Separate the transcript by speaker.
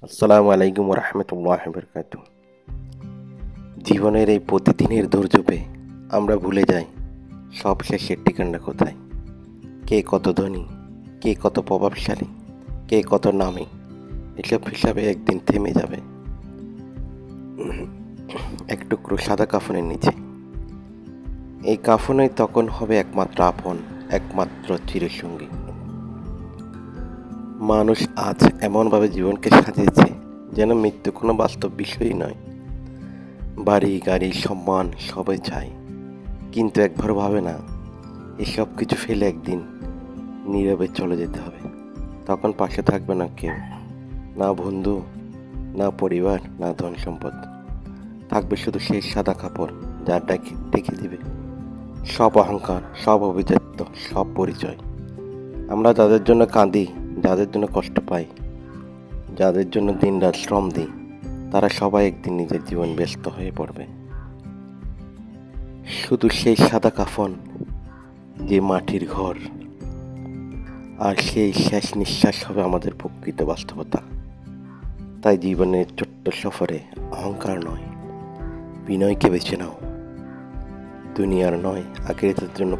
Speaker 1: আসসালামু আলাইকুম রহমতুল্লাহ বরকাত। জীবনের এই প্রতিদিনের দুর্যোগে আমরা ভুলে যাই সব শেষের ঠিকানা কোথায়। কে কত ধনী, কে কত প্রভাবশালী, কে কত নামী, এসব হিসাবে একদিন থেমে যাবে এক টুকরো সাদা কাফনের নিচে। এই কাফনই তখন হবে একমাত্র আপন, একমাত্র চিরসঙ্গী। মানুষ আজ এমনভাবে জীবনকে সাজিয়েছে যেন মৃত্যু কোনো বাস্তব বিষয়ই নয়। বাড়ি, গাড়ি, সম্মান সবাই চায়, কিন্তু একবার ভাবে না এসব কিছু ফেলে একদিন নীরবে চলে যেতে হবে। তখন পাশে থাকবে না কেউ, না বন্ধু, না পরিবার, না ধন সম্পদ। থাকবে শুধু সেই সাদা কাপড় যা ডেকে দিবে সব অহংকার, সব অভিজাত্য, সব পরিচয়। আমরা যাদের জন্য কাঁদি, যাদের জন্য কষ্ট পাই, যাদের জন্য দিনরাত শ্রম দিই, তারা সবাই একদিন নিজের জীবন ব্যস্ত হয়ে পড়বে। শুধু সেই সাদা কাফন, যে মাটির ঘর, আর সেই শেষ নিঃশ্বাস হবে আমাদের প্রকৃত বাস্তবতা। তাই জীবনের ছোট্ট সফরে অহংকার নয়, বিনয়কে বেছে নাও। দুনিয়ার নয়, আখিরাতের জন্য